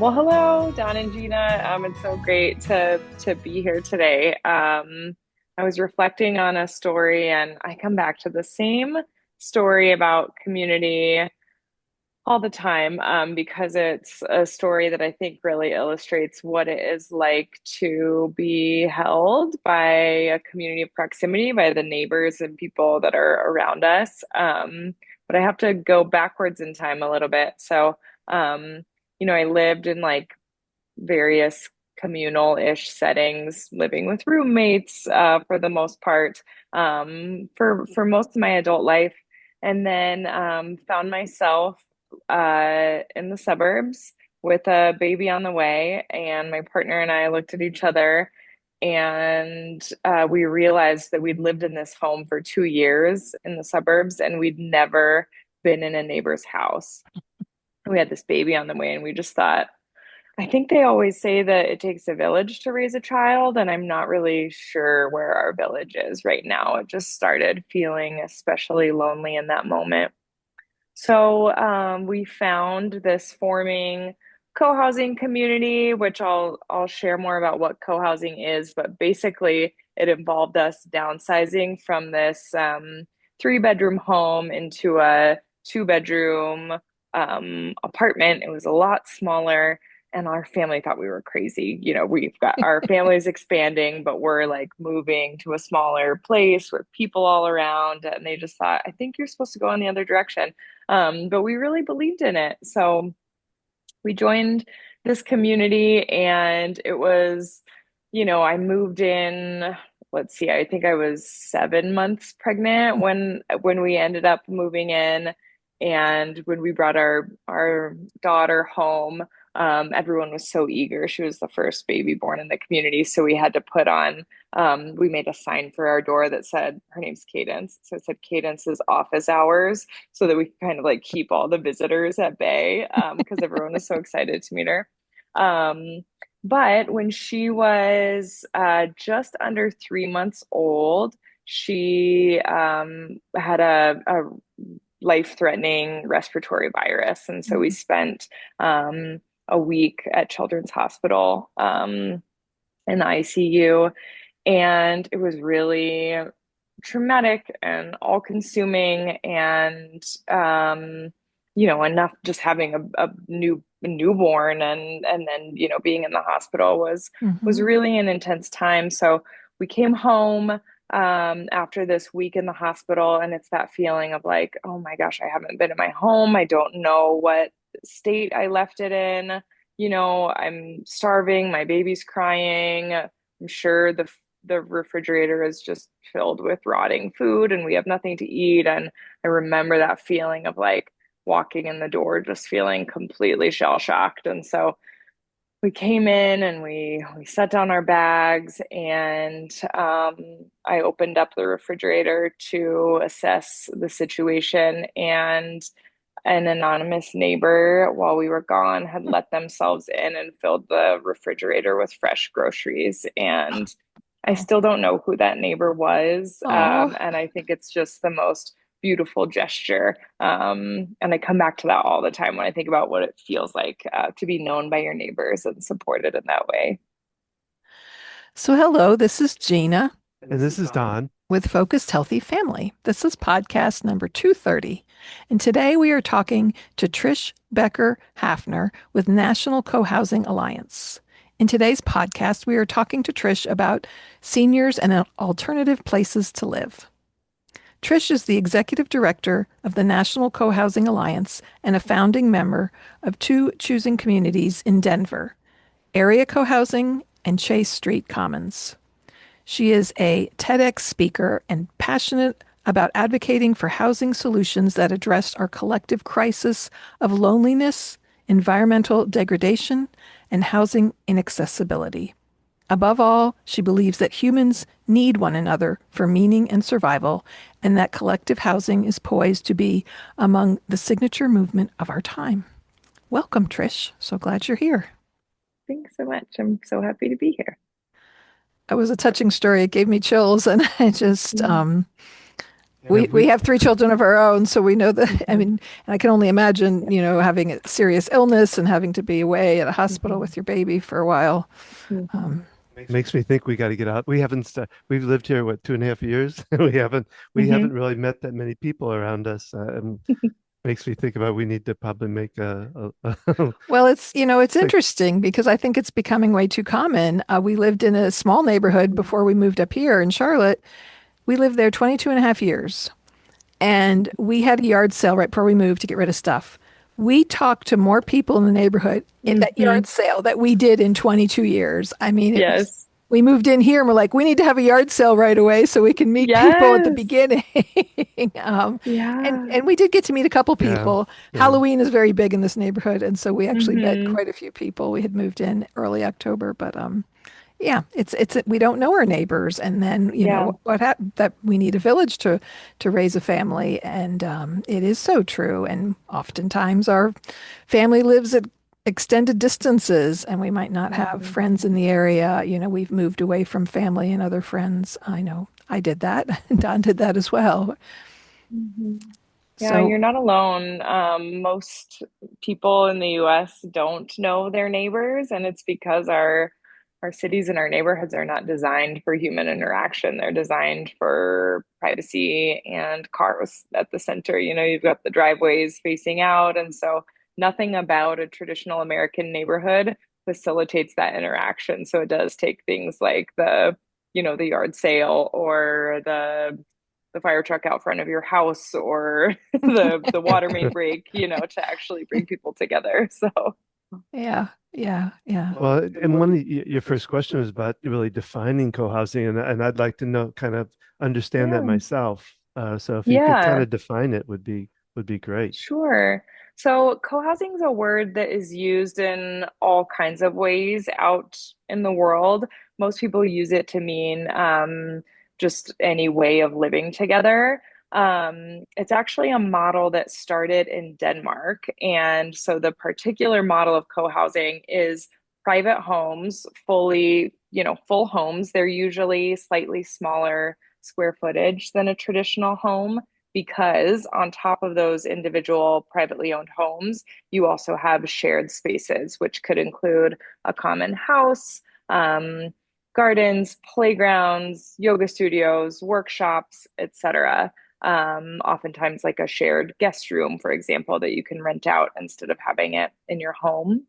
Well, hello, Don and Gina. It's so great to be here today. I was reflecting on a story, and I come back to the same story about community all the time, because it's a story that I think really illustrates what it is like to be held by a community of proximity, by the neighbors and people that are around us. But I have to go backwards in time a little bit. Um, I lived in like various communal-ish settings, living with roommates for the most part, for most of my adult life, and then found myself in the suburbs with a baby on the way, and my partner and I looked at each other. And we realized that we'd lived in this home for 2 years in the suburbs, and we'd never been in a neighbor's house. We had this baby on the way, and we just thought, I think they always say that it takes a village to raise a child, and I'm not really sure where our village is right now. It just started feeling especially lonely in that moment. So we found this forming co-housing community, which I'll share more about what co-housing is, but basically it involved us downsizing from this three-bedroom home into a two-bedroom apartment. It was a lot smaller, and our family thought we were crazy. We've got our family's expanding, but we're like moving to a smaller place with people all around, and they just thought, I think you're supposed to go in the other direction. But we really believed in it. So we joined this community, and it was, I moved in, let's see, I think I was 7 months pregnant when we ended up moving in. And when we brought our daughter home, everyone was so eager. She was the first baby born in the community. So we had to put on, we made a sign for our door that said, her name's Cadence. So it said Cadence's office hours, so that we could kind of like keep all the visitors at bay, because everyone was so excited to meet her. But when she was just under 3 months old, she had a life-threatening respiratory virus. And so we spent a week at Children's Hospital in the ICU. And it was really traumatic and all-consuming. And enough just having a newborn, and then being in the hospital was Hmm. really an intense time. So we came home after this week in the hospital, and it's that feeling of like, oh my gosh, I haven't been in my home. I don't know what state I left it in. I'm starving. My baby's crying. I'm sure the refrigerator is just filled with rotting food, and we have nothing to eat. And I remember that feeling of like walking in the door, just feeling completely shell shocked. And so we came in, and we set down our bags, and I opened up the refrigerator to assess the situation. And an anonymous neighbor, while we were gone, had let themselves in and filled the refrigerator with fresh groceries. And I Oh, still don't know who that neighbor was. oh. And I think it's just the most beautiful gesture. And I come back to that all the time when I think about what it feels like to be known by your neighbors and supported in that way. So, hello, this is Gina And this is Don. with Focused Healthy Family. This is podcast number 230. And today we are talking to Trish Becker-Hafnor with National Cohousing Alliance. In today's podcast, we are talking to Trish about seniors and alternative places to live. Trish is the executive director of the National Cohousing Alliance and a founding member of two choosing communities in Denver, Area Cohousing and Chase Street Commons. She is a TEDx speaker and passionate about advocating for housing solutions that address our collective crisis of loneliness, environmental degradation, and housing inaccessibility. Above all, she believes that humans need one another for meaning and survival, and that collective housing is poised to be among the signature movement of our time. Welcome, Trish. So glad you're here. Thanks so much. I'm so happy to be here. It was a touching story. It gave me chills, and I just, Mm. And We if we we, have three children of our own, so we know that. I Mhm. mean, and I can only imagine, having a serious illness and having to be away at a hospital Mhm. with your baby for a while. Mhm. makes me think we got to get out. We haven't, we've lived here, what, 2.5 years? We haven't Mhm. really met that many people around us. And makes me think about we need to probably make Well, it's like, interesting because I think it's becoming way too common. We lived in a small neighborhood Mhm. before we moved up here in Charlotte. We lived there 22 and a half years. And we had a yard sale right before we moved to get rid of stuff. We talked to more people in the neighborhood at that Mhm. yard sale that we did in 22 years. I mean, Yes. we moved in here and we're like, we need to have a yard sale right away so we can meet people at the Yes. beginning. And Yeah. we did get to meet a couple yeah, people. yeah. Halloween is very big in this neighborhood. And so we actually met Mhm. quite a few people. We had moved in early October, but yeah, it's we don't know our neighbors, and then Yeah. what happened that we need a village to raise a family, and it is so true. And oftentimes our family lives at extended distances, and we might not have Mhm. friends in the area. We've moved away from family and other friends. I know I did that. Don did that as well. Mhm. Yeah, So you're not alone. Most people in the US don't know their neighbors, and it's because our cities and our neighborhoods are not designed for human interaction. They're designed for privacy and cars at the center. You've got the driveways facing out, and so nothing about a traditional American neighborhood facilitates that interaction. So it does take things like the yard sale or the fire truck out front of your house or the water main break, to actually bring people together. So yeah, yeah, yeah, Well, and one of your first question was about really defining co-housing, and I'd like to know, kind of understand that yeah, myself. So if you could kind yeah, of define it, would be great. sure. So co-housing is a word that is used in all kinds of ways out in the world. Most people use it to mean just any way of living together. It's actually a model that started in Denmark. And so the particular model of co-housing is private homes, full homes. They're usually slightly smaller square footage than a traditional home because on top of those individual privately owned homes, you also have shared spaces, which could include a common house, gardens, playgrounds, yoga studios, workshops, etc. Oftentimes, like a shared guest room, for example, that you can rent out instead of having it in your home.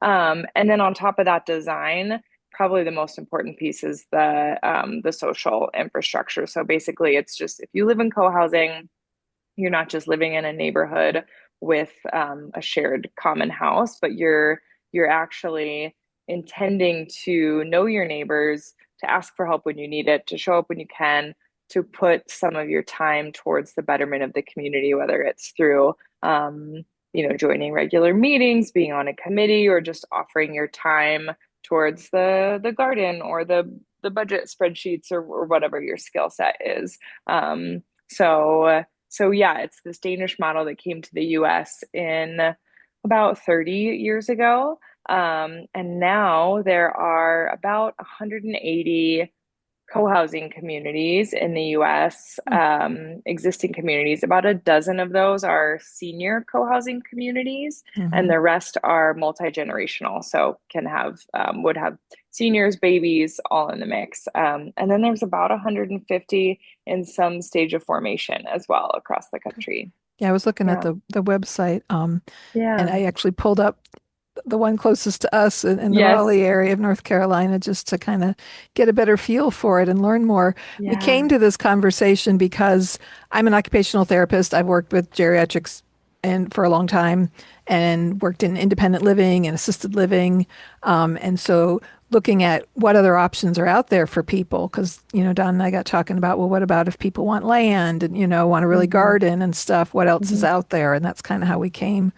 And then on top of that design, probably the most important piece is the social infrastructure. So basically, it's just if you live in co-housing, you're not just living in a neighborhood with a shared common house, but you're actually intending to know your neighbors, to ask for help when you need it, to show up when you can, to put some of your time towards the betterment of the community, whether it's through joining regular meetings, being on a committee, or just offering your time towards the garden or the budget spreadsheets or whatever your skill set is. So yeah, it's this Danish model that came to the US in about 30 years ago. And now there are about 180 co-housing communities in the US, existing communities. About a dozen of those are senior co-housing communities, and hmm the rest are multi-generational. So would have seniors, babies, all in the mix. And then there's about 150 in some stage of formation as well across the country. yeah. I was looking at Yeah. the website, and Yeah. I actually pulled up the one closest to us in the Yes. Raleigh area of North Carolina just to kind of get a better feel for it and learn more. We came Yeah. to this conversation because I'm an occupational therapist. I've worked with geriatrics and for a long time and worked in independent living and assisted living. And so looking at what other options are out there for people because Don and I got talking about, well, what about if people want land and want to really Hmm. garden and stuff, what else is Hmm. out there? And that's kind of how we came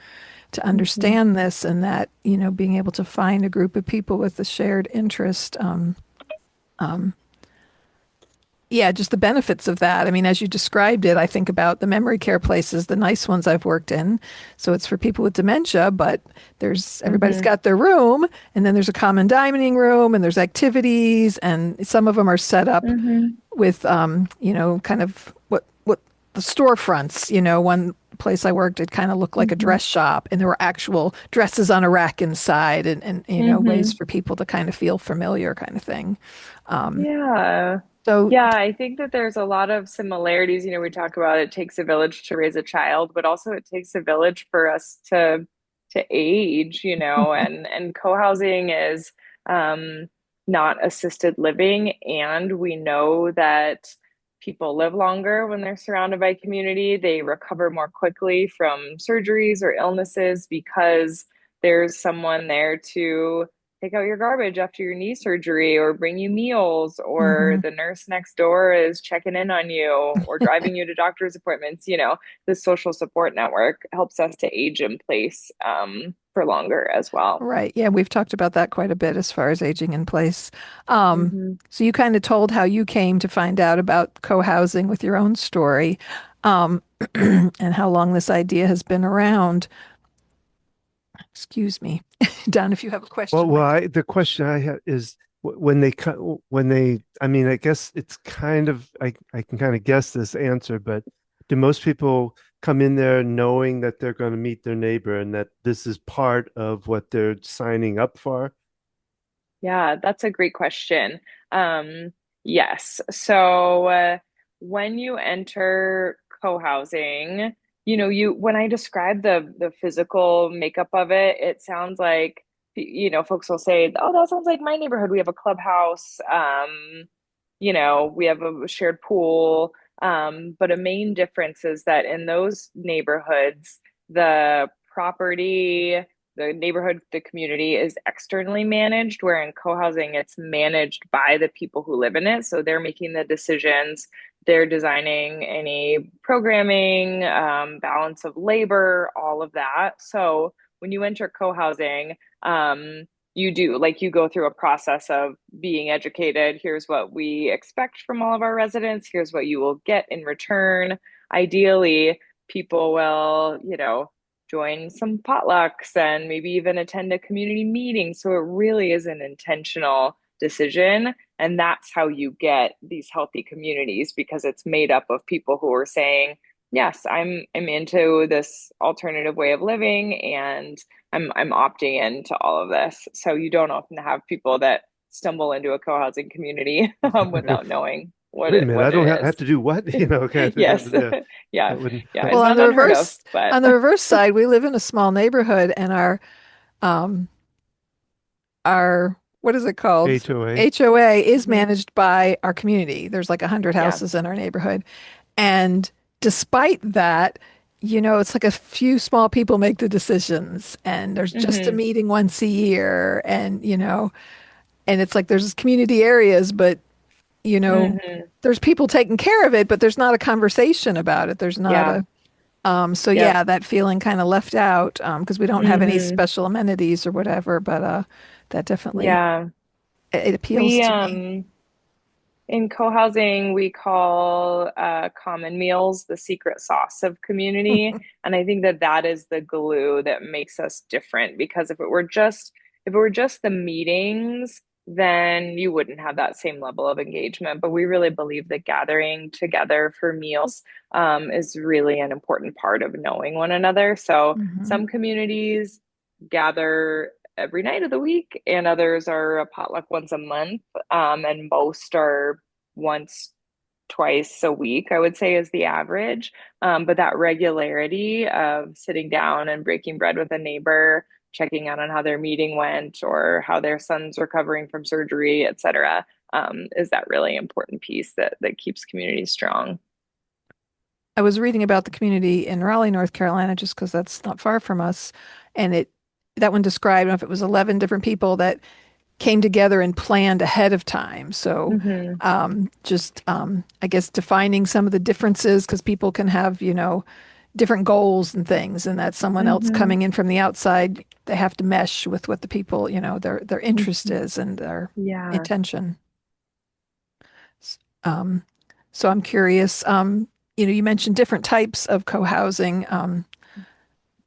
to Hmm. understand this, and that being able to find a group of people with a shared interest, yeah, just the benefits of that. I mean, as you described it, I think about the memory care places, the nice ones I've worked in. So it's for people with dementia, but there's everybody's Hmm. got their room, and then there's a common dining room, and there's activities, and some of them are set up Hmm. with kind of what the storefronts. One place I worked, it kind of looked like a Hmm. dress shop, and there were actual dresses on a rack inside, and ways Hmm. for people to kind of feel familiar, kind of thing. Um, Yeah. so Yeah, I think that there's a lot of similarities. We talk about it takes a village to raise a child, but also it takes a village for us to age, and co-housing is um not assisted living, and we know that people live longer when they're surrounded by community. They recover more quickly from surgeries or illnesses because there's someone there to take out your garbage after your knee surgery or bring you meals, or mhm. the nurse next door is checking in on you or driving you to doctor's appointments. The social support network helps us to age in place for longer as well. Right. Yeah, we've talked about that quite a bit as far as aging in place. Um, Hmm. so you kind of told how you came to find out about co-housing with your own story, um, and how long this idea has been around. Excuse me. Don, if you have a Well, question, Mike. the question I have is when they when they, I mean, I guess it's kind of, I can kind of guess this answer, but do most people come in there knowing that they're going to meet their neighbor and that this is part of what they're signing up for? Yeah, that's a great question. Yes. So when you enter co-housing, when I describe the physical makeup of it, it sounds like, folks will say, "Oh, that sounds like my neighborhood. We have a clubhouse. We have a shared pool." But a main difference is that in those neighborhoods, the property, the neighborhood, the community is externally managed, where in co-housing, it's managed by the people who live in it. So they're making the decisions, they're designing any programming, balance of labor, all of that. So when you enter co-housing, you do like you go through a process of being educated. Here's what we expect from all of our residents. Here's what you will get in return. Ideally, people will, join some potlucks and maybe even attend a community meeting. So it really is an intentional decision. And that's how you get these healthy communities, because it's made up of people who are saying, yes, I'm into this alternative way of living, and I'm opting into all of this. So you don't often have people that stumble into a co-housing community without knowing what Wait a it minute, I what don't it have is. to do what? Kind of, Yes. yeah, Yeah. that wouldn't. Yeah. It's Well, not unheard of, but on the reverse side, we live in a small neighborhood, and um, our what is it called? HOA. HOA is mhm, managed by our community. There's like 100 yeah. houses in our neighborhood. And despite that, it's like a few small people make the decisions, and there's just a Hmm. meeting once a year. And, and it's like there's community areas, but, you know, Hmm. there's people taking care of it, but there's not a conversation about it. There's not Yeah. a, so Yep. yeah, that feeling kind of left out, because we don't have any Hmm. special amenities or whatever, but, that definitely, Yeah. it appeals We to me. In co-housing, we call common meals the secret sauce of community. And I think that that is the glue that makes us different, because if it were just the meetings, then you wouldn't have that same level of engagement. But we really believe that gathering together for meals is really an important part of knowing one another. So Hmm. some communities gather every night of the week, and others are a potluck once a month, and most are once, twice a week, I would say, is the average. But that regularity of sitting down and breaking bread with a neighbor, checking out on how their meeting went or how their son's recovering from surgery, et cetera, is that really important piece that keeps communities strong. I was reading about the community in Raleigh, North Carolina, just because that's not far from us. And that one described, I don't know if it was 11 different people that came together and planned ahead of time. So Hmm. just, I guess, defining some of the differences, because people can have, different goals and things, and that someone else Hmm. coming in from the outside, they have to mesh with what the people, their interest Hmm. is and their Yeah. intention. Um, so I'm curious, you mentioned different types of co-housing,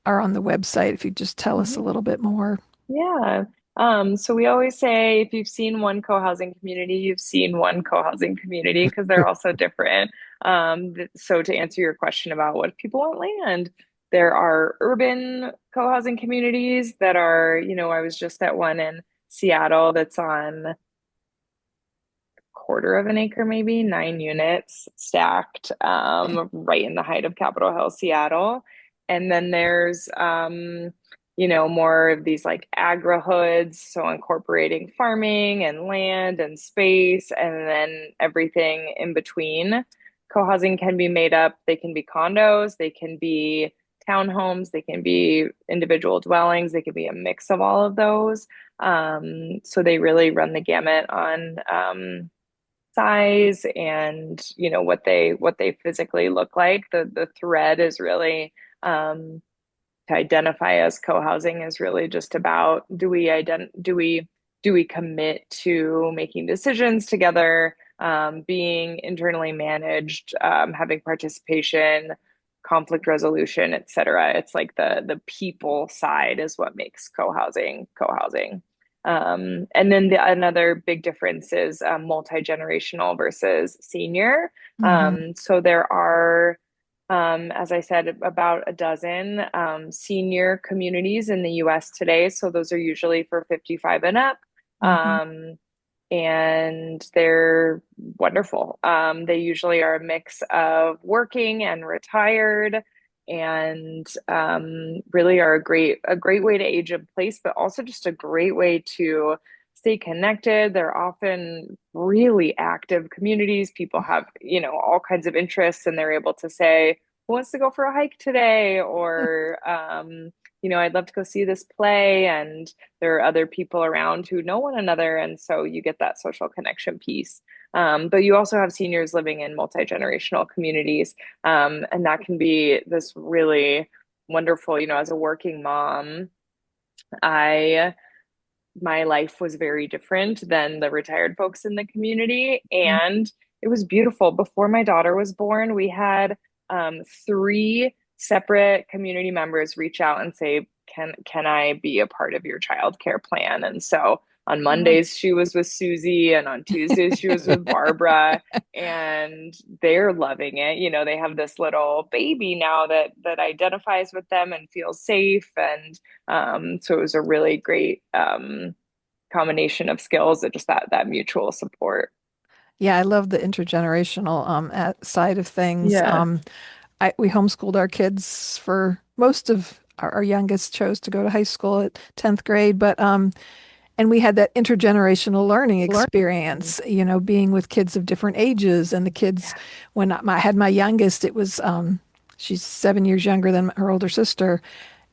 are on the website. If you just tell us a Mhm. little bit more. Yeah. So we always say if you've seen one co-housing community, you've seen one co-housing community because they're all so different. So to answer your question about what people want land, there are urban co-housing communities that are, I was just at one in Seattle that's on quarter of an acre, maybe 9 units stacked, Okay. right in the height of Capitol Hill, Seattle. And then there's, more of these like agri-hoods, so incorporating farming and land and space, and then everything in between. Co-housing can be made up. They can be condos, they can be townhomes, they can be individual dwellings, they can be a mix of all of those. So they really run the gamut on size and what they physically look like. The thread is really to identify as co-housing is really just about do we commit to making decisions together, being internally managed, having participation, conflict resolution, etc. It's like the people side is what makes co-housing. And then another big difference is multi-generational versus senior. Hmm. So there are, as I said, about a dozen senior communities in the US today. So those are usually for 55 and up. Hmm. Um, and they're wonderful. They usually are a mix of working and retired, and really are a great way to age in place, but also just a great way to stay connected. They're often really active communities. People have, all kinds of interests, and they're able to say, "Who wants to go for a hike today?" Or, "I'd love to go see this play." And there are other people around who know one another, and so you get that social connection piece. But you also have seniors living in multi-generational communities, and that can be this really wonderful, as a working mom, I my life was very different than the retired folks in the community. And it was beautiful. Before my daughter was born, we had three separate community members reach out and say, can I be a part of your childcare plan? And so on Oh. Mondays, she was with Susie, and on Tuesdays, she was with Barbara. And they're loving it. They have this little baby now that identifies with them and feels safe. And so it was a really great combination of skills and just that mutual support. Yeah, I love the intergenerational side of things. Yeah. We homeschooled our kids for most of our youngest chose to go to high school at 10th grade, but and we had that intergenerational learning Learn. experience, being with kids of different ages. And the kids, Yeah. when I had my youngest, it was she's 7 years younger than her older sister.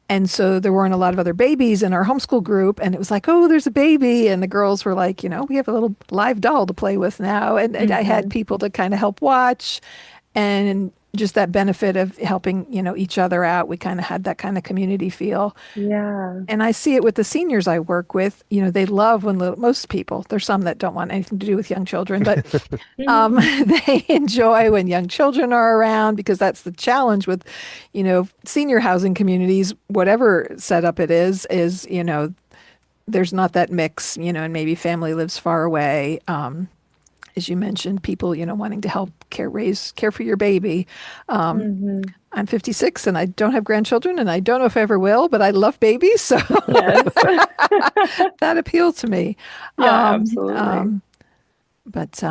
And so there weren't a lot of other babies in our homeschool group. And it was like, oh, there's a baby. And the girls were like, we have a little live doll to play with now. And I had Hmm. people to kind of help watch and just that benefit of helping, each other out. We kind of had that kind of community feel. Yeah. And I see it with the seniors I work with. They love when most people, there's some that don't want anything to do with young children, but they enjoy when young children are around because that's the challenge with, senior housing communities, whatever setup it is, there's not that mix, and maybe family lives far away. As you mentioned, people, wanting to help care for your baby. Um, Hmm. I'm 56 and I don't have grandchildren and I don't know if I ever will, but I love babies. So Yes. that appealed to me. Yeah, Um, absolutely. um, but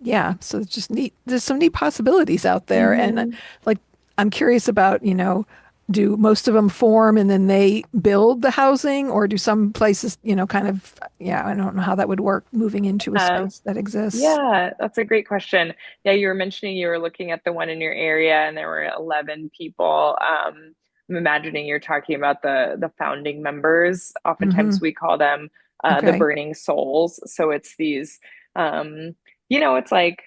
yeah, so it's just neat. There's some neat possibilities out there. And Hmm. like, I'm curious about, do most of them form and then they build the housing, or do some places, kind of, yeah, I don't know how that would work moving into a Uh, space that exists. yeah, that's a great question. Yeah, you were mentioning you were looking at the one in your area and there were 11 people. I'm imagining you're talking about the founding members. Hmm. Oftentimes we call them the Okay. burning souls. So it's these, it's like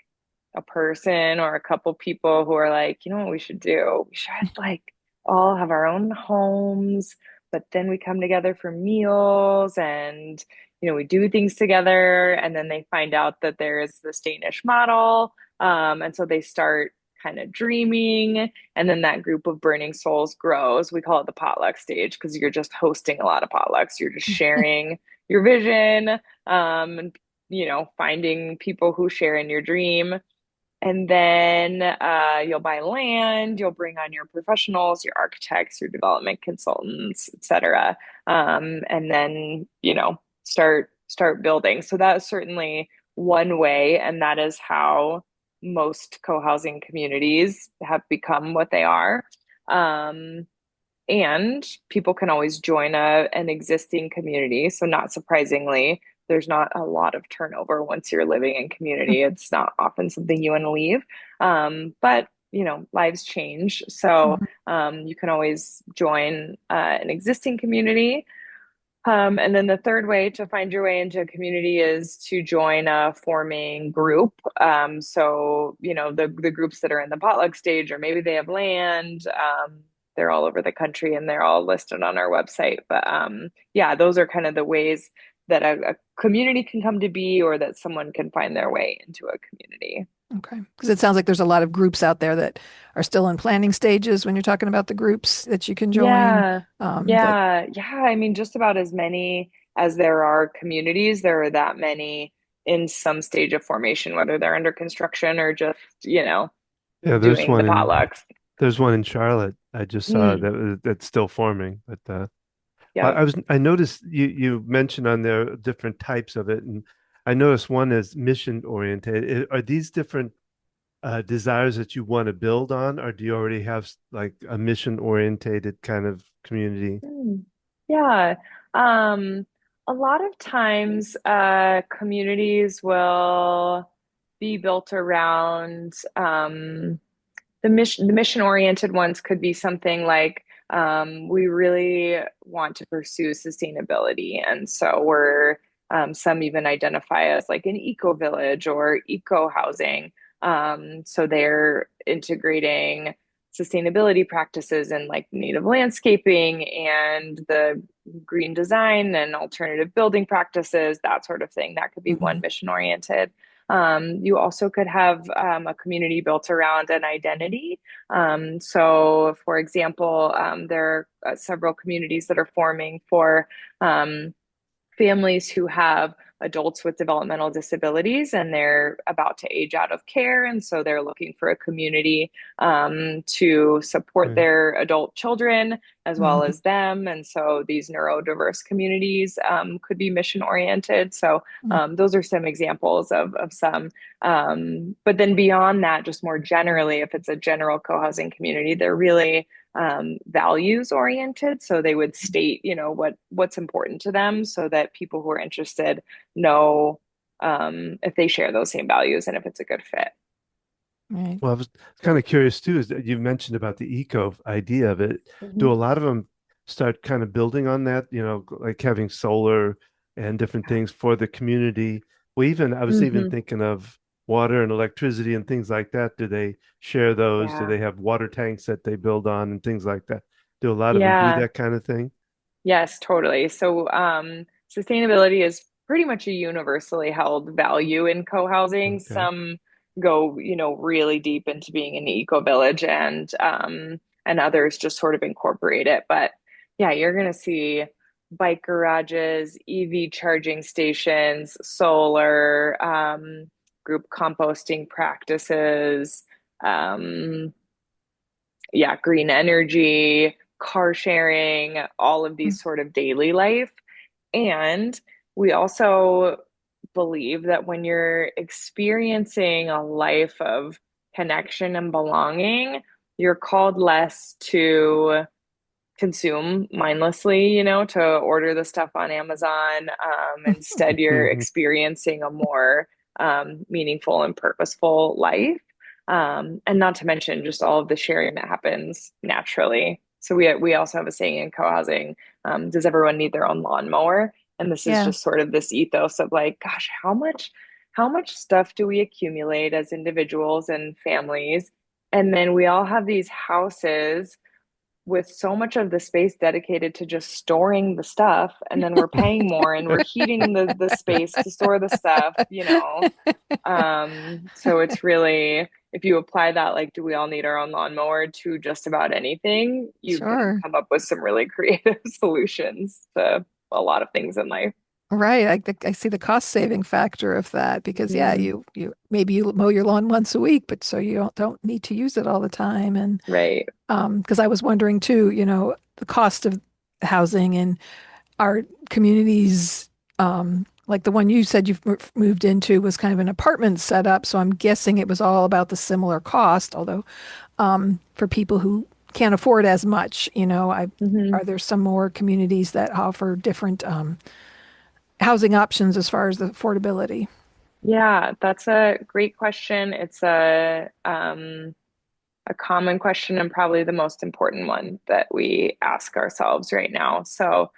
a person or a couple people who are like, you know what we should do? We should like all have our own homes, but then we come together for meals and we do things together. And then they find out that there is this Danish model. And so they start kind of dreaming. And then that group of burning souls grows. We call it the potluck stage because you're just hosting a lot of potlucks. You're just sharing your vision, and, finding people who share in your dream. And then you'll buy land, you'll bring on your professionals, your architects, your development consultants, et cetera. And then, start building. So that is certainly one way, and that is how most co-housing communities have become what they are. Um, and people can always join an existing community. So not surprisingly, there's not a lot of turnover once you're living in community. It's not often something you want to leave. But lives change. So Mhm. you can always join an existing community. And then the third way to find your way into a community is to join a forming group. So, the groups that are in the potluck stage, or maybe they have land, they're all over the country and they're all listed on our website. But yeah, those are kind of the ways that a community can come to be, or that someone can find their way into a community. Okay. Because it sounds like there's a lot of groups out there that are still in planning stages when you're talking about the groups that you can join. Yeah. That Yeah. I mean, just about as many as there are communities, there are that many in some stage of formation, whether they're under construction or just, Yeah, doing the potlucks. there's one in Charlotte. I just saw Mm, that's still forming. But yep. I noticed you mentioned on there different types of it, and I noticed one is mission oriented. Are these different desires that you want to build on, or do you already have like a mission orientated kind of community? Mm, yeah. Um, a lot of times, communities will be built around, the mission oriented ones could be something like, we really want to pursue sustainability, and so we're, some even identify as like an eco village or eco housing. So they're integrating sustainability practices and like native landscaping and the green design and alternative building practices, that sort of thing. That could be one Mhm. mission oriented. You also could have, a community built around an identity. So, for example, there are several communities that are forming for, um, families who have adults with developmental disabilities and they're about to age out of care. And so they're looking for a community, to support Right. their adult children as well Mhm. as them. And so these neurodiverse communities, could be mission oriented. So those are some examples of some. But then beyond that, just more generally, if it's a general co housing community, they're really, values oriented. So they would state, what's important to them, so that people who are interested know, if they share those same values and if it's a good fit. Right. Well, I was kind of curious too, is that you mentioned about the eco idea of it. Do Mhm. a lot of them start kind of building on that, like having solar and different things for the community? Well, even I was even Hmm. thinking of water and electricity and things like that. Do they share those? Do Yeah. they have water tanks that they build on and things like that? Do a lot of them do Yeah. that kind of thing? Yes, totally. So, sustainability is pretty much a universally held value in co-housing. Okay. Some go, really deep into being an eco village, and others just sort of incorporate it. But yeah, you're gonna see bike garages, EV charging stations, solar, group composting practices, um, yeah, green energy, car sharing, all of these sort of daily life. And we also believe that when you're experiencing a life of connection and belonging, you're called less to consume mindlessly, to order the stuff on Amazon. Instead, you're experiencing a more, meaningful and purposeful life. And not to mention just all of the sharing that happens naturally. So we also have a saying in co-housing, does everyone need their own lawnmower? And this is Yeah. just sort of this ethos of like, gosh, how much stuff do we accumulate as individuals and families? And then we all have these houses with so much of the space dedicated to just storing the stuff, and then we're paying more and we're heating the space to store the stuff. So it's really, if you apply that, like, do we all need our own lawnmower to just about anything, you can Sure. come up with some really creative solutions to a lot of things in life. Right. I see the cost saving factor of that because yeah, Mhm. you maybe you mow your lawn once a week, but so you don't need to use it all the time. And Right. because I was wondering too, the cost of housing in our communities, like the one you said you've moved into was kind of an apartment setup. So I'm guessing it was all about the similar cost, although for people who can't afford as much, Mhm. are there some more communities that offer different housing options as far as the affordability? Yeah, that's a great question. It's a common question and probably the most important one that we ask ourselves right now. So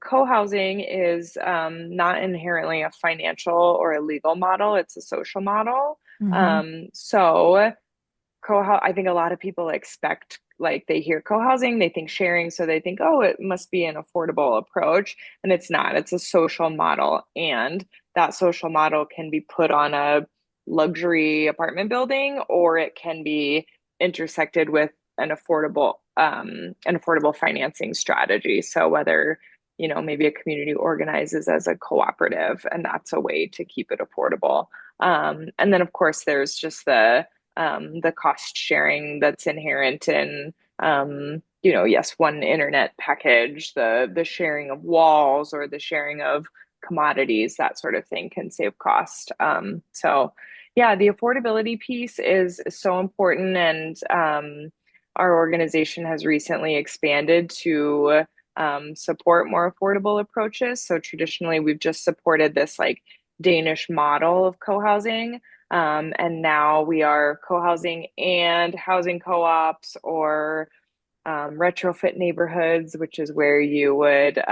co-housing is not inherently a financial or a legal model, it's a social model. Hmm. So I think a lot of people expect, like, they hear co-housing, they think sharing, so they think, oh, it must be an affordable approach, and it's not. It's a social model, and that social model can be put on a luxury apartment building, or it can be intersected with an affordable financing strategy. So whether, maybe a community organizes as a cooperative, and that's a way to keep it affordable. And then of course there's just the cost sharing that's inherent in, yes, one internet package, the sharing of walls or the sharing of commodities, that sort of thing can save cost. So yeah, the affordability piece is so important, and our organization has recently expanded to support more affordable approaches. So traditionally, we've just supported this like Danish model of co-housing, and now we are co-housing and housing co-ops, or retrofit neighborhoods, which is where you would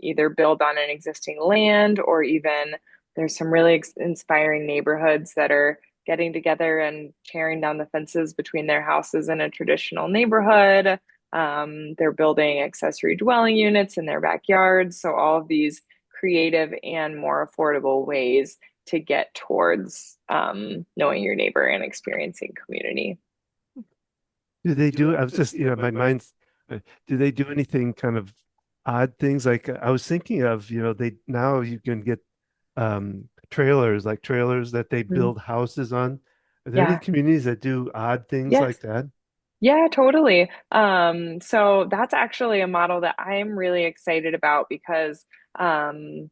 either build on an existing land, or even there's some really inspiring neighborhoods that are getting together and tearing down the fences between their houses in a traditional neighborhood. They're building accessory dwelling units in their backyards. So all of these creative and more affordable ways to get towards knowing your neighbor and experiencing community. Do they do? I was just, my mind's. Do they do anything kind of odd things? Like I was thinking of, they now you can get trailers, like trailers that they Mm. build houses on. Are there any Yeah. communities that do odd things Yes. like that? Yeah, totally. So that's actually a model that I'm really excited about because um,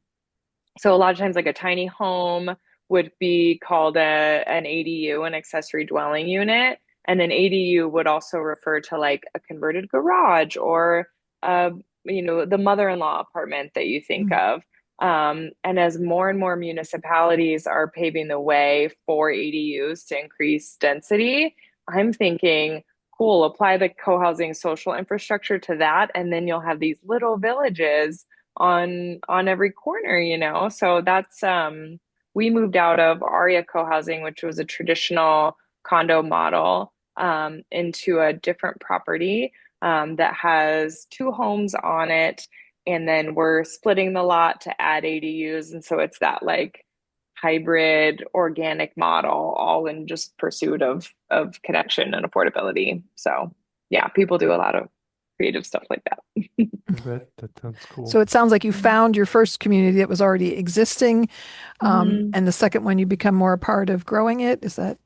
so a lot of times, like, a tiny home would be called an ADU, an accessory dwelling unit, and an ADU would also refer to like a converted garage, or uh, the mother-in-law apartment that you think Mm. of. And as more and more municipalities are paving the way for ADUs to increase density, I'm thinking, cool, apply the co-housing social infrastructure to that, and then you'll have these little villages on every corner, so that's we moved out of Aria co-housing, which was a traditional condo model, into a different property that has two homes on it, and then we're splitting the lot to add ADUs, and so it's that like hybrid organic model, all in just pursuit of connection and affordability. So yeah, people do a lot of creative stuff like that. That sounds So cool. it sounds like you found your first community that was already existing, Mhm. and the second one you become more a part of growing it. Is that?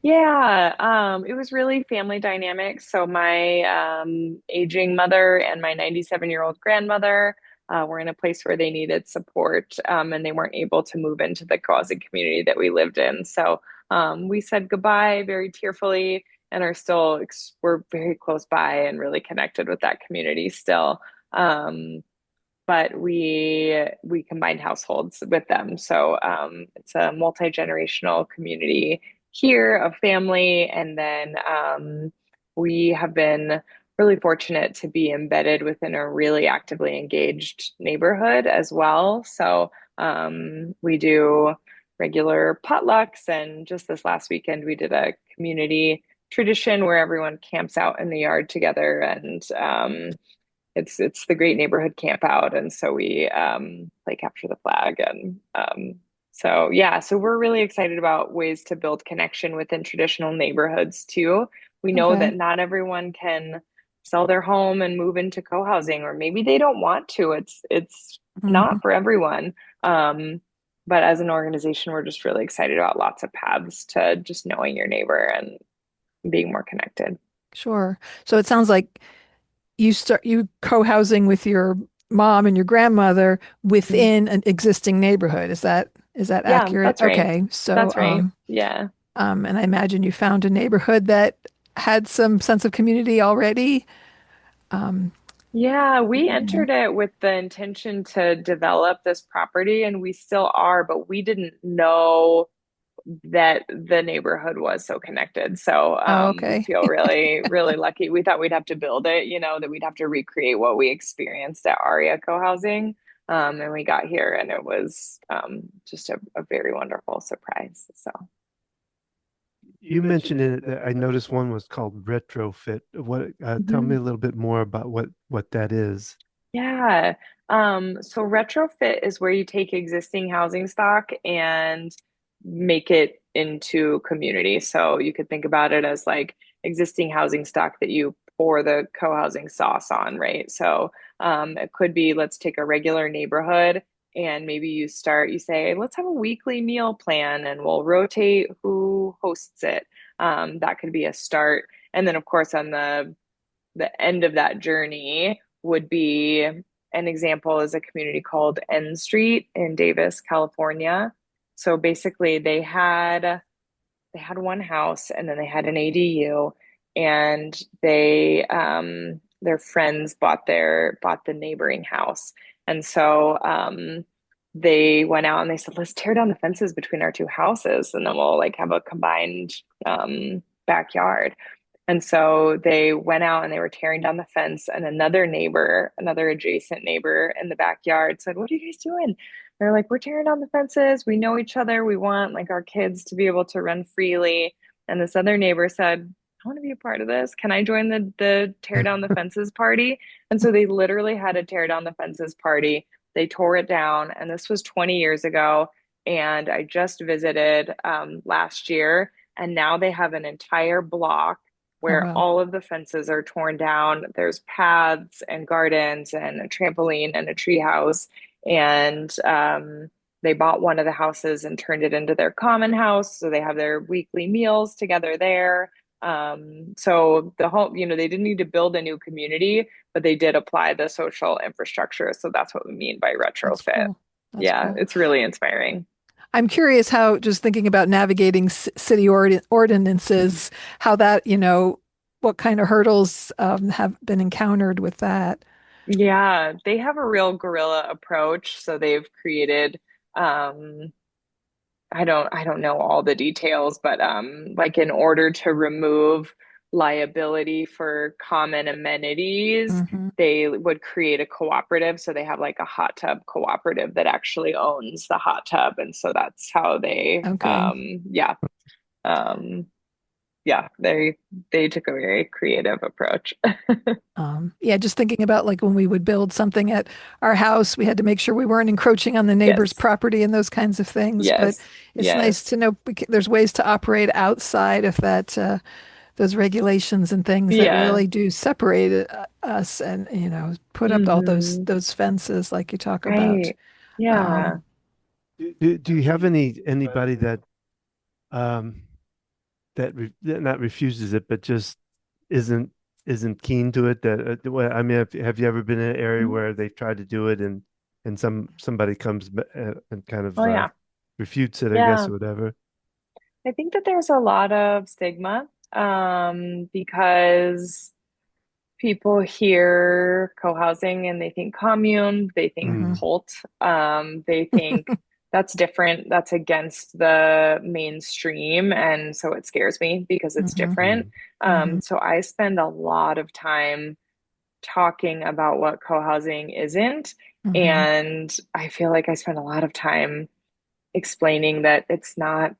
Yeah, it was really family dynamics. So my aging mother and my 97-year-old grandmother were in a place where they needed support, and they weren't able to move into the Cohousing community that we lived in. So we said goodbye very tearfully, and are still we're very close by and really connected with that community still. But we combined households with them. So it's a multi-generational community here of family. And then we have been really fortunate to be embedded within a really actively engaged neighborhood as well. So we do regular potlucks, and just this last weekend we did a community tradition where everyone camps out in the yard together, and it's the great neighborhood camp out, and so we play capture the flag and So yeah, so we're really excited about ways to build connection within traditional neighborhoods too. We know that Okay. not everyone can sell their home and move into co-housing, or maybe they don't want to. It's Mhm. not for everyone. Um, but as an organization, we're just really excited about lots of paths to just knowing your neighbor and being more connected. Sure. So it sounds like you co-housing with your mom and your grandmother Mhm. within an existing neighborhood. Is that Yeah, accurate? that's right. Okay. So That's right. Yeah. and I imagine you found a neighborhood that had some sense of community already. Um, Yeah, we yeah. entered it with the intention to develop this property, and we still are, but we didn't know that the neighborhood was so connected. So Oh, we okay. feel really, really lucky. We thought we'd have to build it, that we'd have to recreate what we experienced at ARIA co-housing. And we got here, and it was just a very wonderful surprise. So. You mentioned in it that I noticed one was called retrofit. What, tell me Mhm. a little bit more about what that is. Yeah. So retrofit is where you take existing housing stock and make it into community. So you could think about it as like existing housing stock that you pour the co-housing sauce on, right? So it could be, let's take a regular neighborhood and maybe you say, let's have a weekly meal plan and we'll rotate who hosts it. That could be a start. And then of course on the end of that journey would be an example is a community called N Street in Davis, California. So basically they had one house and then they had an ADU and their friends bought the neighboring house. And so they went out and they said, let's tear down the fences between our two houses and then we'll like have a combined backyard. And so they went out and they were tearing down the fence, and another neighbor, another adjacent neighbor in the backyard said, what are you guys doing? They're like, we're tearing down the fences. We know each other. We want like our kids to be able to run freely. And this other neighbor said, I want to be a part of this. Can I join the tear down the fences party? And so they literally had a tear down the fences party. They tore it down, and this was 20 years ago. And I just visited last year, and now they have an entire block Oh, where wow. all of the fences are torn down. There's paths and gardens and a trampoline and a tree house. And they bought one of the houses and turned it into their common house. So they have their weekly meals together there. So the whole, they didn't need to build a new community, but they did apply the social infrastructure. So that's what we mean by That's retrofit. cool. That's Yeah, cool. it's really inspiring. I'm curious how, just thinking about navigating city ordinances, how that, what kind of hurdles have been encountered with that. Yeah, they have a real guerrilla approach. So they've created um I don't know all the details, but like in order to remove liability for common amenities, Hmm. they would create a cooperative. So they have like a hot tub cooperative that actually owns the hot tub. And so that's how they Okay. um they took a very creative approach. Yeah, just thinking about like when we would build something at our house, we had to make sure we weren't encroaching on the neighbor's Yes. property and those kinds of things. But Yes. it's nice Yes. to know there's ways to operate outside of that, those regulations and things that Yeah. really do separate us and, put up all those Hmm. those fences like you talk about. Right. Yeah. Um, Do you have anybody that um that not refuses it, but just isn't isn't keen to it? That well, I mean, have you ever been in an area where they tried to do it and somebody comes and kind of Oh yeah. refutes it, I guess, Yeah. or whatever. I think that there's a lot of stigma because people hear co-housing and they think commune, they think Mm. mhm. cult, they think that's different, that's against the mainstream, and so it scares me because it's Mhm. different. Mm. Mhm. So I spend a lot of time talking about what co-housing isn't, Mhm. and I feel like I spend a lot of time explaining that it's not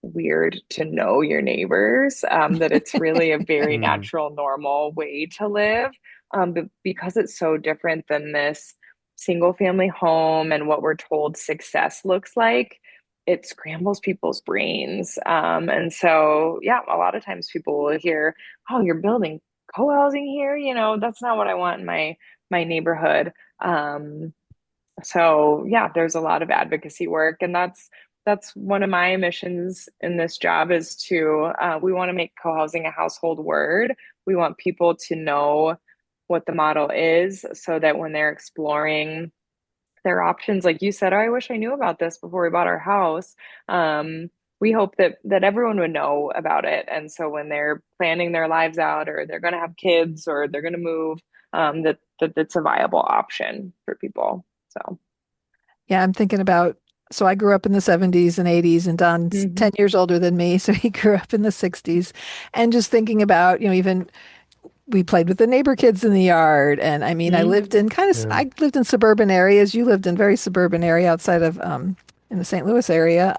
weird to know your neighbors, that it's really a very Mm. natural, normal way to live. But because it's so different than this single family home and what we're told success looks like, it scrambles people's brains. And so, yeah, a lot of times people will hear, "Oh, you're building co-housing here? That's not what I want in my neighborhood." Um, so yeah, there's a lot of advocacy work, and that's one of my missions in this job is to we want to make co-housing a household word. We want people to know what the model is so that when they're exploring their options, like you said, "Oh, I wish I knew about this before we bought our house." We hope that everyone would know about it, and so when they're planning their lives out, or they're going to have kids, or they're going to move, that it's a viable option for people. So. Yeah, I'm thinking about, so I grew up in the 70s and 80s, and Don's Hmm. 10 years older than me, so he grew up in the 60s. And just thinking about, even we played with the neighbor kids in the yard. And I mean, I Hmm. lived in Yeah. I lived in suburban areas. You lived in very suburban area outside of, in the St. Louis area.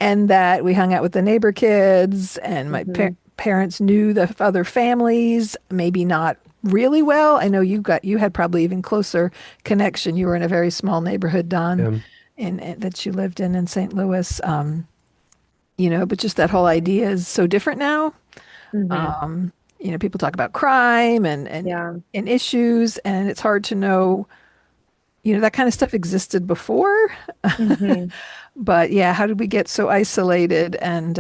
And that we hung out with the neighbor kids, and my Hmm. parents knew the other families, maybe not really well. I know you had probably even closer connection. You were in a very small neighborhood, Don, Um, that you lived in St. Louis. But just that whole idea is so different now. Hmm. Um, people talk about crime Yeah. and issues, and it's hard to know, that kind of stuff existed before. Hmm. But yeah, how did we get so isolated? And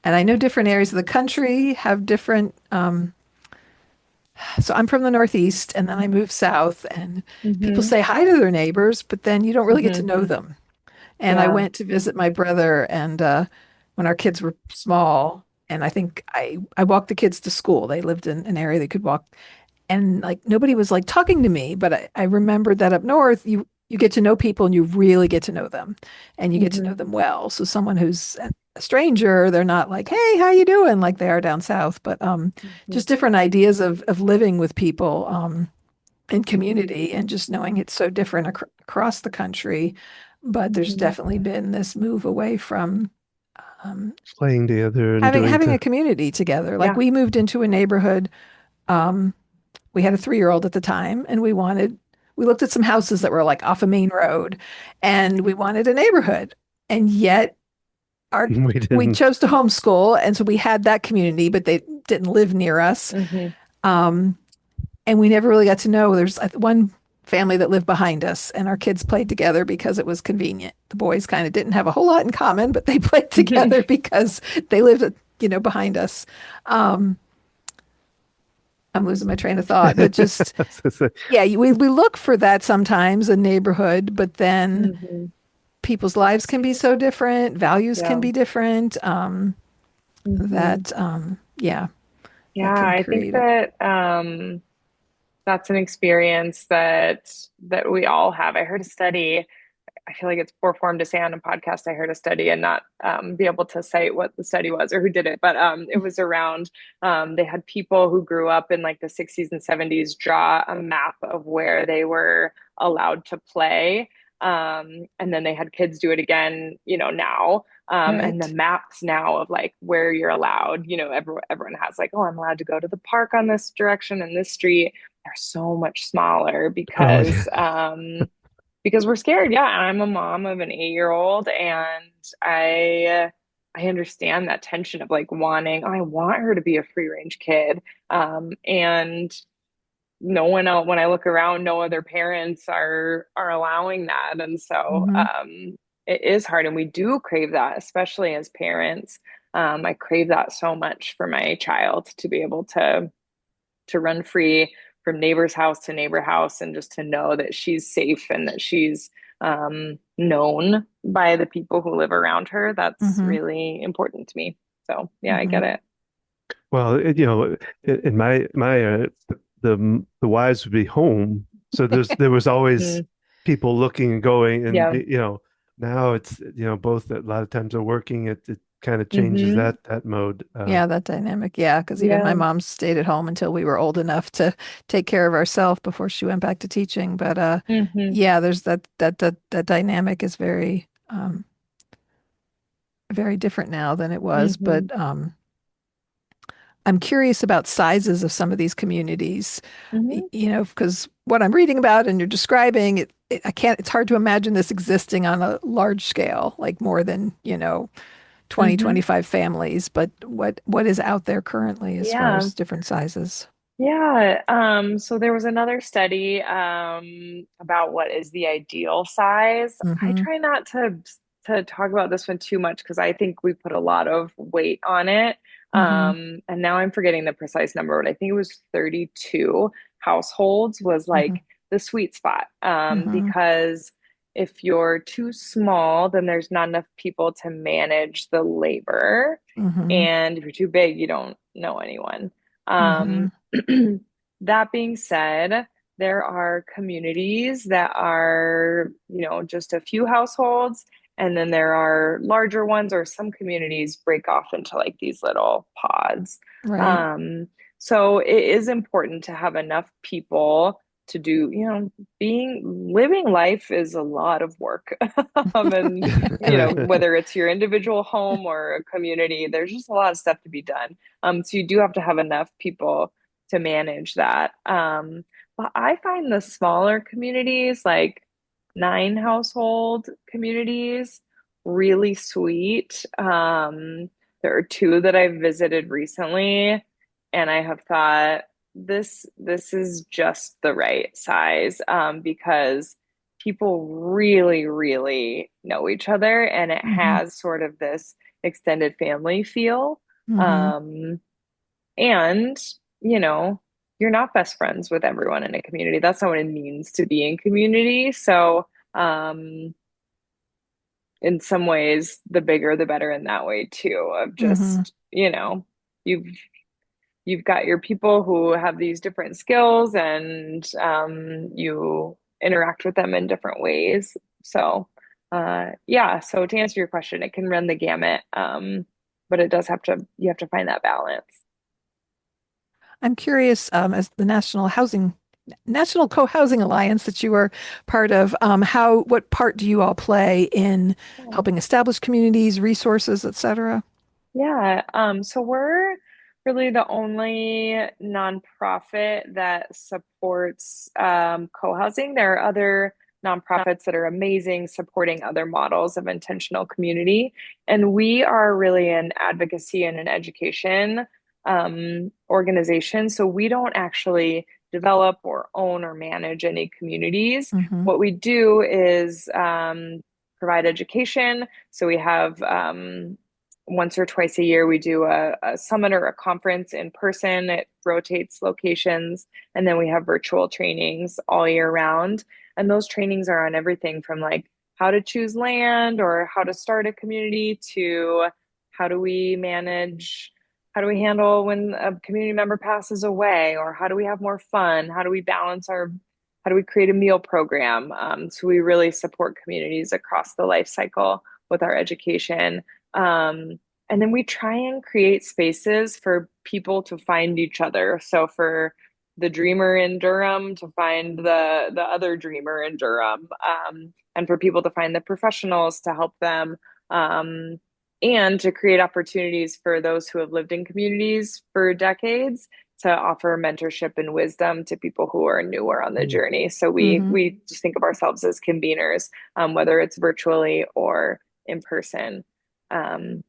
I know different areas of the country have different. So I'm from the Northeast, and then I moved south, and people Hmm. say hi to their neighbors, but then you don't really get to Hmm. know them. And I Yeah. went to visit my brother, and when our kids were small, and I think I walked the kids to school. They lived in an area they could walk, and like nobody was like talking to me. But I remembered that up north, you get to know people, and you really get to know them, and you get to Hmm. know them well. So someone who's a stranger, they're not like, "Hey, how you doing?" like they are down south. But Hmm. just different ideas of living with people in community, and just knowing it's so different across the country. But there's Hmm. definitely been this move away from um, Playing together and having doing having to a community together. Like Yeah. we moved into a neighborhood. Um, we had a 3-year-old at the time, and we looked at some houses that were like off a main road, and we wanted a neighborhood. And yet our we we didn't. chose to homeschool, and so we had that community, but they didn't live near us. Hmm. Um, and we never really got to know. There's one family that lived behind us, and our kids played together because it was convenient. The boys kind of didn't have a whole lot in common, but they played together because they lived, behind us. Um, I'm losing my train of thought, but just yeah, we look for that sometimes, a neighborhood, but then Hmm. people's lives can be so different, values can Yeah. be different. Hmm. That yeah, Yeah. that can I think create a. that that's an experience that we all have. I heard a study. I feel like it's poor form to say on a podcast I heard a study and not be able to cite what the study was or who did it, but it was around they had people who grew up in like the 60s and 70s draw a map of where they were allowed to play. And then they had kids do it again, now. And the Right. maps now of like where you're allowed, everyone has like, "Oh, I'm allowed to go to the park on this direction and this street." They're so much smaller Oh yeah. because we're scared. Yeah, I'm a mom of an 8-year-old, and I understand that tension of like wanting, I want her to be a free range kid. And no one else, when I look around, no other parents are allowing that. And so Hmm. it is hard, and we do crave that, especially as parents. I crave that so much for my child to be able to run free from neighbor's house to neighbor house, and just to know that she's safe and that she's known by the people who live around her. That's Hmm. really important to me. So yeah, I Hmm. get it. Well, in my the wives would be home, so there was always Mm. people looking and going, and Yeah. now it's both a lot of times are working. It kind of changes Hmm. that mode. Yeah, that dynamic. Yeah, because even my Yeah. mom stayed at home until we were old enough to take care of ourselves before she went back to teaching. But Hmm. yeah, there's that dynamic is very different now than it was. But Hmm. I'm curious about sizes of some of these communities, Hmm. because what I'm reading about and you're describing, I can't, it's hard to imagine this existing on a large scale, like more than, 20, Hmm. 25 families, but what is out there currently as far Yeah. as different sizes? Yeah, so there was another study about what is the ideal size. I Mm-hmm. try not to talk about this one too much because I think we put a lot of weight on it. Mm-hmm. And now I'm forgetting the precise number, but I think it was 32 households was Mm-hmm. like the sweet spot. Mm-hmm. Because if you're too small, then there's not enough people to manage the labor. Mm-hmm. And if you're too big, you don't know anyone. Mm-hmm. Um, that being said, there are communities that are, just a few households, and then there are larger ones, or some communities break off into like these little pods. Right. Um, so it is important to have enough people to do, living life is a lot of work. And, whether it's your individual home or a community, there's just a lot of stuff to be done. So you do have to have enough people to manage that. But I find the smaller communities, like 9 household communities, really sweet. There are two that I've visited recently, and I have thought this is just the right size, because people really, really know each other, and it Mm-hmm. has sort of this extended family feel. Mm-hmm. Um, and, you know, you're not best friends with everyone in a community. That's not what it means to be in community. So, in some ways, the bigger the better in that way too, of Mm-hmm. just, you've you've got your people who have these different skills, and you interact with them in different ways. So, yeah, so to answer your question, it can run the gamut. But it does you have to find that balance. I'm curious, as the National Co-Housing Alliance that you are part of, what part do you all play in helping establish communities, resources, et cetera? Yeah, so we're really the only nonprofit that supports co-housing. There are other nonprofits that are amazing supporting other models of intentional community, and we are really an advocacy and an education organization. So we don't actually develop or own or manage any communities. Mm-hmm. What we do is provide education. So we have once or twice a year, we do a summit or a conference in person. It rotates locations. And then we have virtual trainings all year round. And those trainings are on everything from like how to choose land or how to start a community to how do we manage, how do we handle when a community member passes away, or how do we have more fun? How do we how do we create a meal program? So we really support communities across the life cycle with our education. Um, and then we try and create spaces for people to find each other. So for the dreamer in Durham to find the other dreamer in Durham, and for people to find the professionals to help them, um, and to create opportunities for those who have lived in communities for decades to offer mentorship and wisdom to people who are newer on the journey. So we Mm-hmm. we just think of ourselves as conveners, whether it's virtually or in person.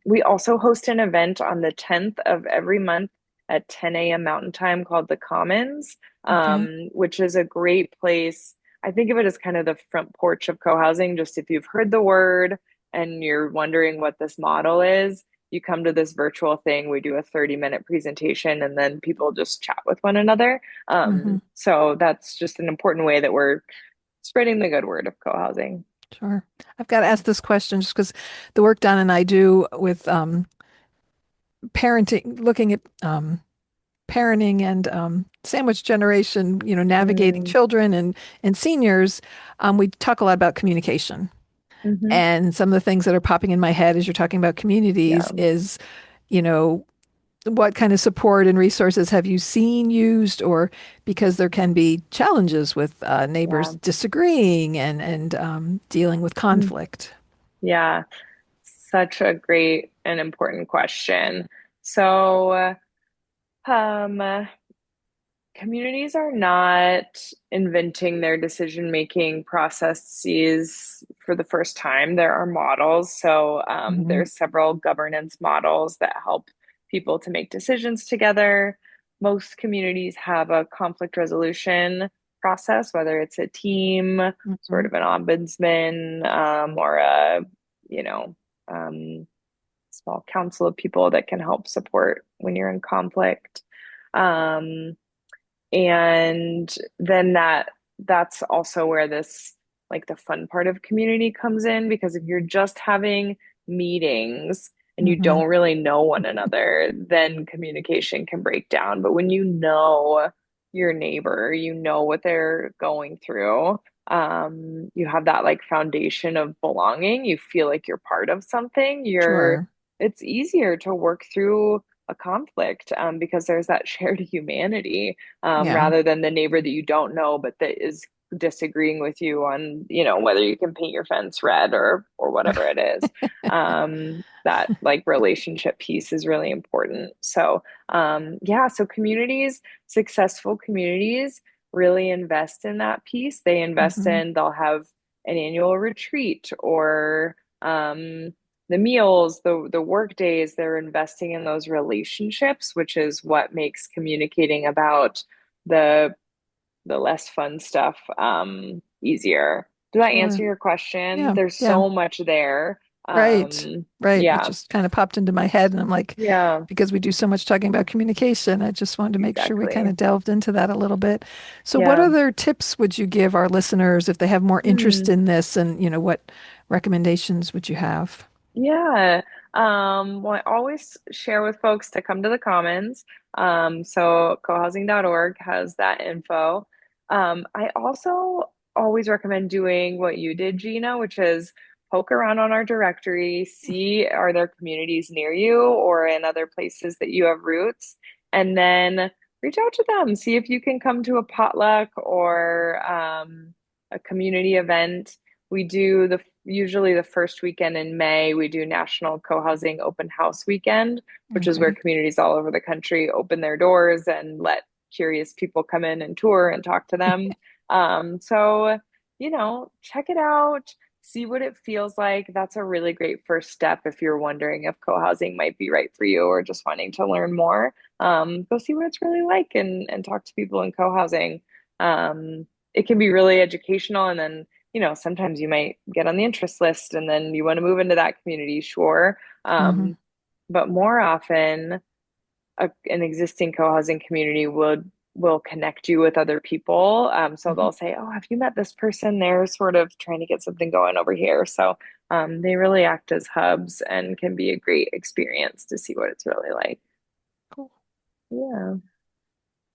We also host an event on the 10th of every month at 10 a.m. Mountain Time called the Commons, Okay. which is a great place. I think of it as kind of the front porch of co-housing. Just if you've heard the word and you're wondering what this model is, you come to this virtual thing. We do a 30-minute presentation, and then people just chat with one another. Mm-hmm. So that's just an important way that we're spreading the good word of co-housing. Sure. I've got to ask this question just because the work Don and I do with parenting, looking at parenting and sandwich generation, navigating Mm, children and seniors, we talk a lot about communication. hmm. And some of the things that are popping in my head as you're talking about communities Yeah. is, you know, what kind of support and resources have you seen used, or because there can be challenges with neighbors Yeah. disagreeing and dealing with Mm, conflict. yeah. Such a great and important question. So, um, communities are not inventing their decision-making processes for the first time. There are models. So Hmm. there's several governance models that help people to make decisions together. Most communities have a conflict resolution process, whether it's a team, sort Hmm. of an ombudsman, or a, you know, um, small council of people that can help support when you're in conflict. Um, and then that's also where this like the fun part of community comes in, because if you're just having meetings and you Hmm. don't really know one another, then communication can break down. But when you know your neighbor, you know what they're going through, you have that like foundation of belonging, you feel like you're part of something, you're Sure. it's easier to work through a conflict, because there's that shared humanity, Yeah. rather than the neighbor that you don't know but that is disagreeing with you on, whether you can paint your fence red or whatever it is. That like relationship piece is really important. So yeah, so successful communities really invest in that piece. Hmm. They'll have an annual retreat, or the meals, the work days, they're investing in those relationships, which is what makes communicating about the the less fun stuff easier. Does that answer Sure. your question? Yeah. There's Yeah. so much there. Right. Right. It Yeah, just kind of popped into my head. And I'm like, yeah, because we do so much talking about communication, I just wanted to make sure we kind exactly. of delved into that a little bit. So, what Yeah. other tips would you give our listeners if they have more interest Hmm. in this? And, what recommendations would you have? Yeah. Well, I always share with folks to come to the Commons. So cohousing.org has that info. I also always recommend doing what you did, Gina, which is poke around on our directory, see are there communities near you or in other places that you have roots, and then reach out to them, see if you can come to a potluck or a community event. We do the usually the first weekend in May, we do National Co-Housing Open House Weekend, which is where Okay. communities all over the country open their doors and let curious people come in and tour and talk to them. So, check it out, see what it feels like. That's a really great first step if you're wondering if co-housing might be right for you or just wanting to learn more. Go see what it's really like and talk to people in co-housing. It can be really educational, and then sometimes you might get on the interest list and then you want to move into that community, sure. Hmm. But more often, an existing co-housing community will connect you with other people. So Hmm. they'll say, "Oh, have you met this person? They're sort of trying to get something going over here." So they really act as hubs and can be a great experience to see what it's really like. Cool. Yeah.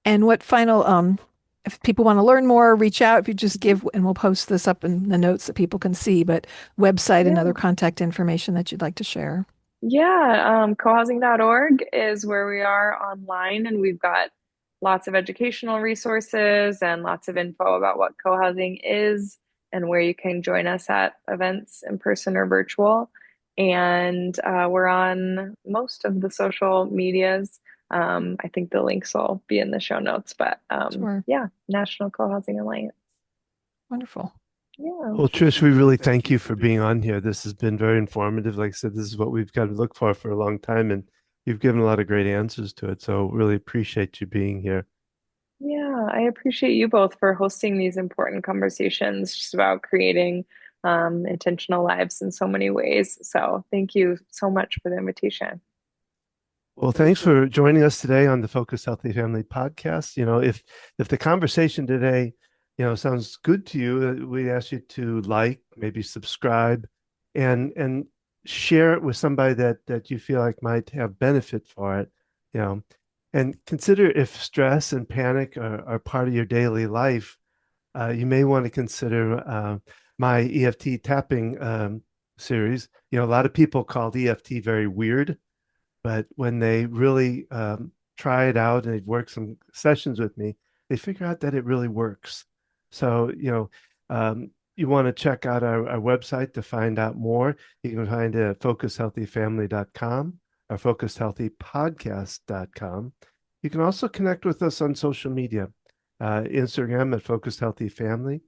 And what final, if people want to learn more, reach out. If you just give, and we'll post this up in the notes that people can see, but website and other Yeah. contact information that you'd like to share. Yeah, cohousing.org is where we are online, and we've got lots of educational resources and lots of info about what co-housing is and where you can join us at events in person or virtual. And we're on most of the social medias. I think the links will be in the show notes, but Sure. yeah, National Co-Housing Alliance. Wonderful. Yeah. Well, Trish, we really thank you for being on here. This has been very informative. Like I said, this is what we've got to look for a long time, and you've given a lot of great answers to it. So really appreciate you being here. Yeah, I appreciate you both for hosting these important conversations just about creating intentional lives in so many ways. So thank you so much for the invitation. Well, thanks for joining us today on the Focus Healthy Family podcast. If the conversation today, sounds good to you, we ask you to like, maybe subscribe, and share it with somebody that you feel like might have benefit for it. You know, and consider if stress and panic are part of your daily life. You may want to consider my EFT tapping series. A lot of people call EFT very weird, but when they really try it out and they've worked some sessions with me, they figure out that it really works. So, you want to check out our website to find out more. You can find it at focushealthyfamily.com or focushealthypodcast.com. You can also connect with us on social media. Instagram at Focused Healthy Family.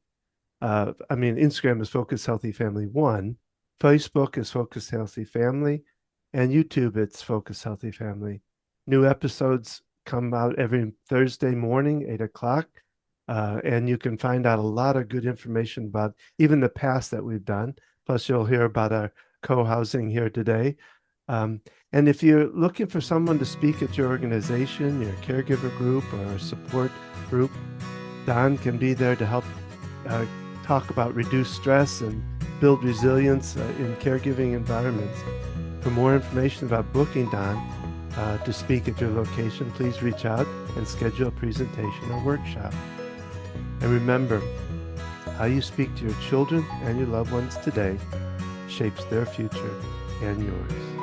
Instagram is Focused Healthy Family 1. Facebook is Focused Healthy Family. And YouTube, it's Focused Healthy Family. New episodes come out every Thursday morning, 8 o'clock. And you can find out a lot of good information about even the past that we've done. Plus, you'll hear about our co-housing here today. And if you're looking for someone to speak at your organization, your caregiver group, or a support group, Don can be there to help talk about reduced stress and build resilience in caregiving environments. For more information about booking Don to speak at your location, please reach out and schedule a presentation or workshop. And remember, how you speak to your children and your loved ones today shapes their future and yours.